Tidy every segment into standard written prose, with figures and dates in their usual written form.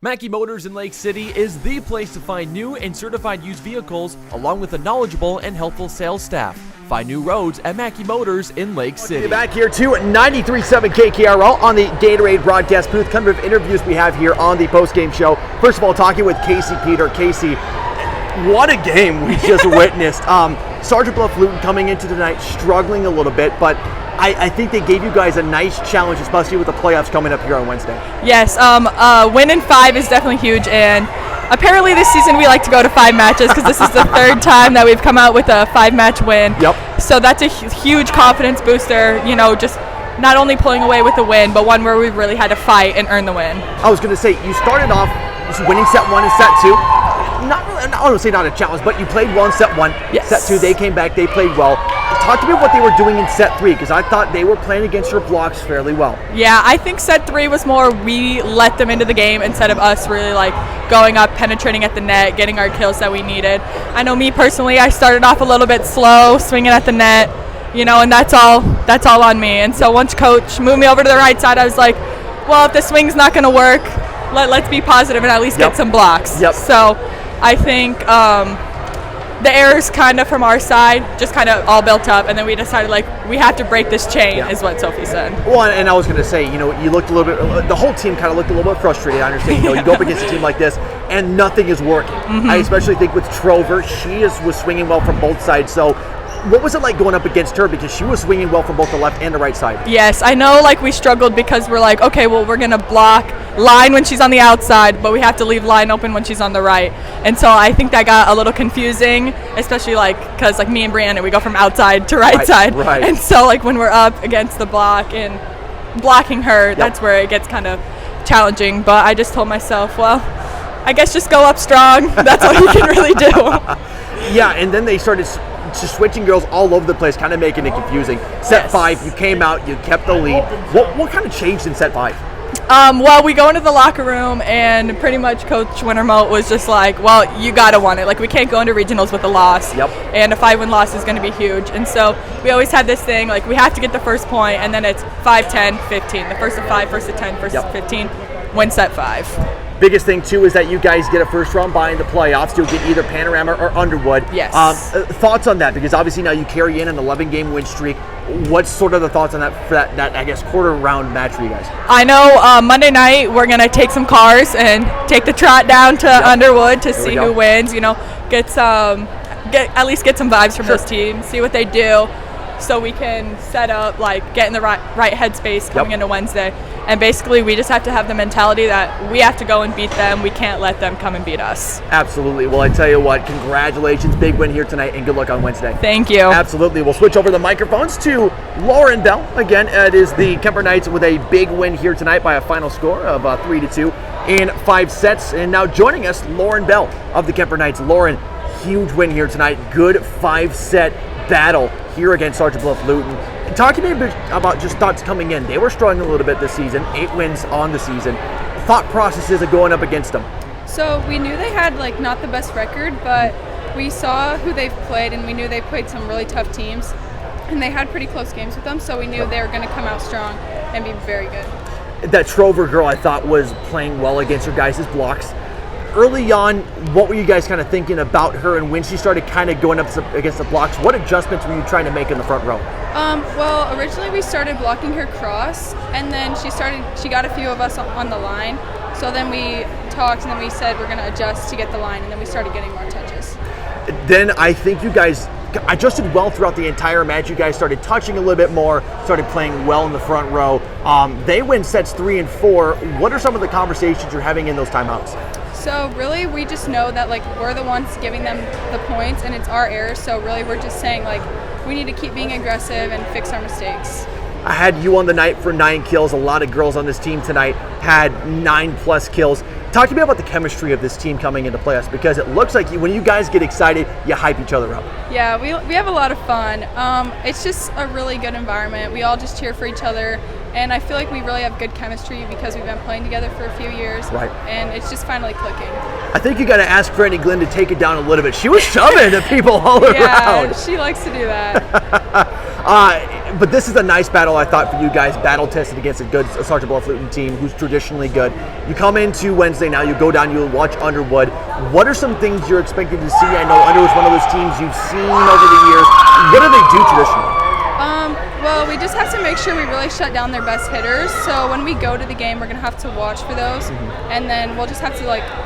Mackey Motors in Lake City is the place to find new and certified used vehicles, along with a knowledgeable and helpful sales staff. Find new roads at Mackey Motors in Lake City. Back here to 93.7 KKRL on the Gatorade broadcast booth. Kind of interviews we have here on the post-game show. First of all, talking with Kaci Peter. Kaci, what a game we just witnessed. Sergeant Bluff-Luton coming into tonight struggling a little bit, but I think they gave you guys a nice challenge, especially with the playoffs coming up here on Wednesday. Yes, winning 5 is definitely huge, and apparently this season we like to go to 5 matches because this is the third time that we've come out with a 5-match win. Yep. So that's a huge confidence booster, you know, just not only pulling away with the win, but one where we really had to fight and earn the win. I was going to say, you started off winning set 1 and set 2. Not really, I don't say not a challenge, but you played well in set 1. Yes. Set 2, they came back, they played well. Talk to me what they were doing in set 3, because I thought they were playing against your blocks fairly well. Yeah, I think set 3 was more we let them into the game instead of us really like going up, penetrating at the net, getting our kills that we needed. I know me personally, I started off a little bit slow, swinging at the net, you know, and that's all on me. And so once coach moved me over to the right side, I was like, well, if the swing's not going to work, let's be positive and at least get some blocks. Yep. So I think the errors kind of from our side just kind of all built up, and then we decided like we have to break this chain, is what Sophie said. Well, and I was going to say, you know, you looked a little bit, the whole team kind of looked a little bit frustrated. I understand, you know, you go up against a team like this and nothing is working. I especially think with Trover, she was swinging well from both sides. So what was it like going up against her, because she was swinging well from both the left and the right side? Yes, I know, like we struggled because we're like, okay, well, we're going to block line when she's on the outside, but we have to leave line open when she's on the right. And so I think that got a little confusing, especially like because like me and Brianna, we go from outside to right side. Right. And so like when we're up against the block and blocking her, that's where it gets kind of challenging. But I just told myself, well, I guess just go up strong. That's all you can really do. Yeah, and then they started just switching girls all over the place, kind of making it confusing. Set 5, you came out, you kept the lead. What kind of changed in set 5? Well, we go into the locker room and pretty much Coach Wintermote was just like, well, you got to want it. Like, we can't go into regionals with a loss. Yep. And a 5-win loss is going to be huge. And so we always had this thing, like, we have to get the first point, and then it's 5, 10, 15. The first of 5, first of 10, first of 15, win set 5. Biggest thing, too, is that you guys get a first-round bye in the playoffs. You'll get either Panorama or Underwood. Yes. Thoughts on that? Because obviously now you carry in an 11-game win streak. What's sort of the thoughts on that, for that I guess, quarter-round match for you guys? I know Monday night we're going to take some cars and take the trot down to Underwood to see who wins. You know, at least get some vibes from those teams, see what they do, so we can set up, like, get in the right headspace coming into Wednesday. And basically, we just have to have the mentality that we have to go and beat them. We can't let them come and beat us. Absolutely. Well, I tell you what, congratulations. Big win here tonight, and good luck on Wednesday. Thank you. Absolutely. We'll switch over the microphones to Lauren Bell. Again, it is the Kuemper Knights with a big win here tonight by a final score of 3-2 in 5 sets. And now joining us, Lauren Bell of the Kuemper Knights. Lauren, huge win here tonight. Good 5-set battle here against Sergeant Bluff-Luton. Talk to me a bit about just thoughts coming in. They were struggling a little bit this season, 8 wins on the season. Thought processes of going up against them. So we knew they had like not the best record, but we saw who they've played and we knew they played some really tough teams and they had pretty close games with them, so we knew they were going to come out strong and be very good. That Trover girl I thought was playing well against her guys' blocks. Early on, what were you guys kind of thinking about her, and when she started kind of going up against the blocks, what adjustments were you trying to make in the front row? Well, originally we started blocking her cross, and then she got a few of us on the line. So then we talked, and then we said we're going to adjust to get the line, and then we started getting more touches. Then I think you guys adjusted well throughout the entire match. You guys started touching a little bit more, started playing well in the front row. They win sets 3 and 4. What are some of the conversations you're having in those timeouts? So really, we just know that like we're the ones giving them the points, and it's our errors. So really, we're just saying like we need to keep being aggressive and fix our mistakes. I had you on the night for 9 kills. A lot of girls on this team tonight had 9+ kills. Talk to me about the chemistry of this team coming into playoffs, because it looks like when you guys get excited, you hype each other up. Yeah, we have a lot of fun. It's just a really good environment. We all just cheer for each other, and I feel like we really have good chemistry because we've been playing together for a few years. Right. And it's just finally clicking. I think you got to ask Franny Glenn to take it down a little bit. She was shoving the people all around. Yeah, she likes to do that. But this is a nice battle, I thought, for you guys. Battle tested against a good Sergeant Bluff-Luton team who's traditionally good. You come into Wednesday now, you go down, you watch Underwood. What are some things you're expecting to see? I know Underwood's one of those teams you've seen over the years. What do they do traditionally? Well, we just have to make sure we really shut down their best hitters. So when we go to the game, we're going to have to watch for those. And then we'll just have to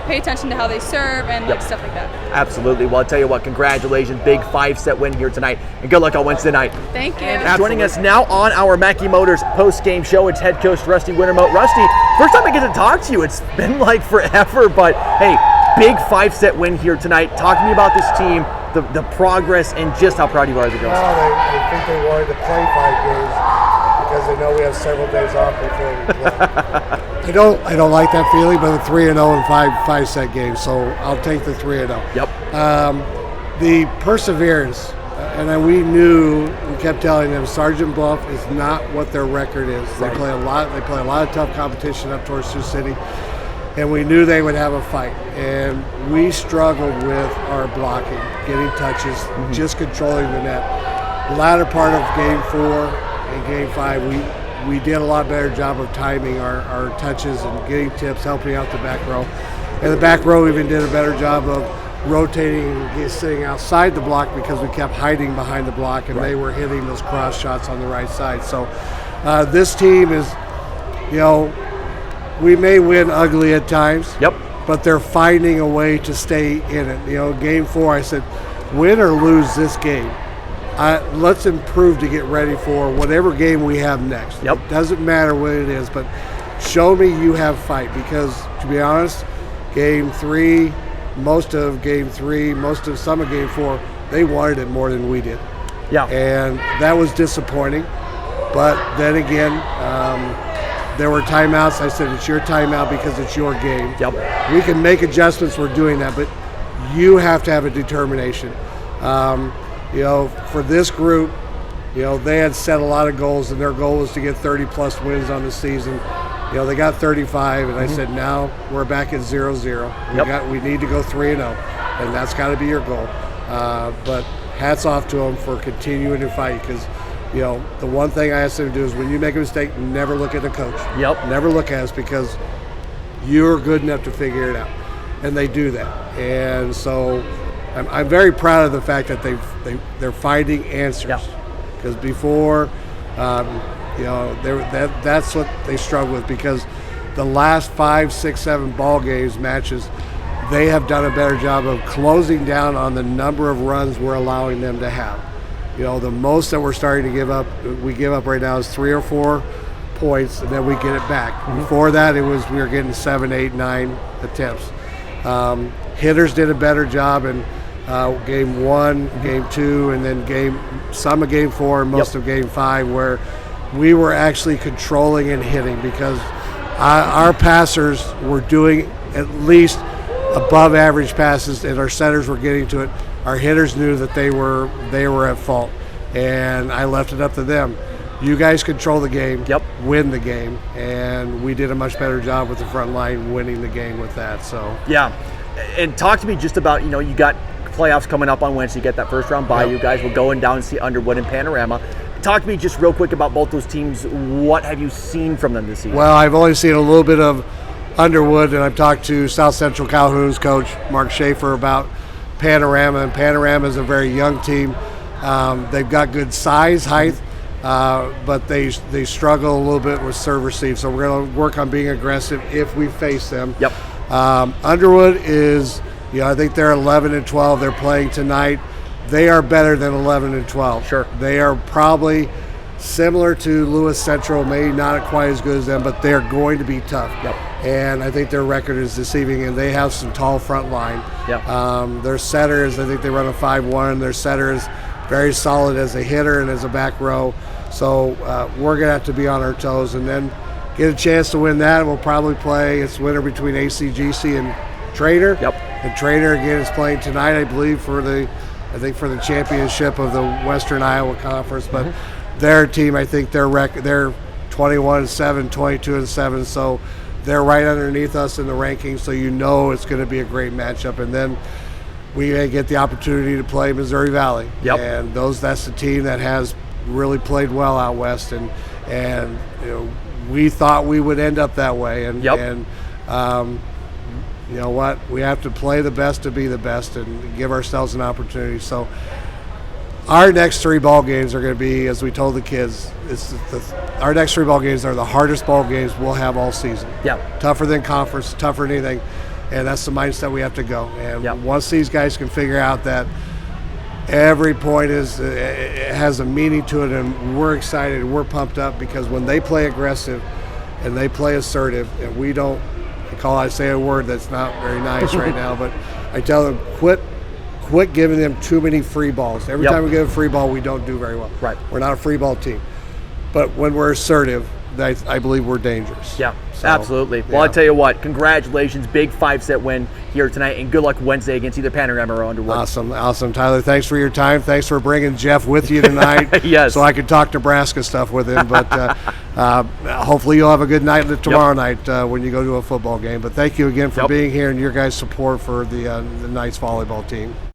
pay attention to how they serve and stuff like that. Absolutely. Well, I'll tell you what, congratulations. Big 5-set win here tonight. And good luck on Wednesday night. Thank you. Joining us now on our Mackey Motors post-game show, it's head coach Rusty Wintermote. Rusty, first time I get to talk to you. It's been forever, but hey, big 5-set win here tonight. Talk to me about this team, the progress, and just how proud you are of the girls. Well, I think they wanted to play 5 games because they know we have several days off before we play. I don't like that feeling, but a 3-0 in 5-set games, so I'll take the 3-0. Yep. The perseverance, and we kept telling them Sergeant Bluff is not what their record is. They play a lot of tough competition up towards Sioux City. And we knew they would have a fight. And we struggled with our blocking, getting touches, just controlling the net. The latter part of Game 4 and Game 5, we did a lot better job of timing our touches and getting tips, helping out the back row. And the back row even did a better job of rotating and sitting outside the block because we kept hiding behind the block and they were hitting those cross shots on the right side. So this team is, we may win ugly at times, but they're finding a way to stay in it. Game 4, I said, win or lose this game, let's improve to get ready for whatever game we have next. It doesn't matter what it is, but show me you have fight because, to be honest, Game 3, most of some of Game 4, they wanted it more than we did. And that was disappointing. But then again, there were timeouts. I said, it's your timeout because it's your game. We can make adjustments. We're doing that, but you have to have a determination. For this group, they had set a lot of goals, and their goal was to get 30-plus wins on the season. They got 35, and I said, now we're back at 0-0. We need to go 3-0, and that's got to be your goal. But hats off to them for continuing to fight because the one thing I ask them to do is when you make a mistake, never look at the coach. Never look at us because you're good enough to figure it out. And they do that. And so I'm very proud of the fact that they're finding answers. Because before, that's what they struggle with because the last 5, 6, 7 ball games, matches, they have done a better job of closing down on the number of runs we're allowing them to have. The most that we're starting to give up right now is 3 or 4 points, and then we get it back. Before that, we were getting 7, 8, 9 attempts. Hitters did a better job in Game 1, Game 2, and then some of Game 4 and most of Game 5, where we were actually controlling and hitting because our passers were doing at least above average passes, and our setters were getting to it. Our hitters knew that they were at fault, and I left it up to them. You guys control the game, win the game, and we did a much better job with the front line winning the game with that. So and talk to me just about you got playoffs coming up on Wednesday. You get that first round bye. You guys will go down and see Underwood and Panorama. Talk to me just real quick about both those teams. What have you seen from them this season? Well, I've only seen a little bit of Underwood, and I've talked to South Central Calhoun's coach, Mark Schaefer, about Panorama, and Panorama is a very young team. They've got good size, height, but they struggle a little bit with serve receive. So we're going to work on being aggressive if we face them. Underwood is, I think they're 11-12. They're playing tonight. They are better than 11-12. They are probably similar to Lewis Central, maybe not quite as good as them, but they're going to be tough. And I think their record is deceiving, and they have some tall front line. Their setters, I think they run a 5-1. Their setter is very solid as a hitter and as a back row. So we're going to have to be on our toes and then get a chance to win that. We'll probably play, it's winner between ACGC and Trader. And Trader, again, is playing tonight, I believe, for the championship of the Western Iowa Conference. But their team, I think their record, they're 21-7, 22-7. So they're right underneath us in the rankings, so it's going to be a great matchup. And then we get the opportunity to play Missouri Valley. And that's the team that has really played well out west, and you know, we thought we would end up that way, and you know what, we have to play the best to be the best and give ourselves an opportunity. So our next 3 ball games are going to be, as we told the kids, our next 3 ball games are the hardest ball games we'll have all season. Tougher than conference, tougher than anything, and that's the mindset we have to go. And once these guys can figure out that every point it has a meaning to it, and we're excited, we're pumped up, because when they play aggressive and they play assertive, and we don't, I say a word that's not very nice right now, but I tell them, quit giving them too many free balls. Every time we give a free ball, we don't do very well. We're not a free ball team. But when we're assertive, I believe we're dangerous. So, absolutely. Well, I'll tell you what, congratulations, big 5-set win here tonight, and good luck Wednesday against either Panorama or Underwood. Awesome, Tyler. Thanks for your time. Thanks for bringing Jeff with you tonight. So I could talk Nebraska stuff with him. But hopefully you'll have a good night tomorrow night when you go to a football game. But thank you again for being here and your guys' support for the Knights volleyball team.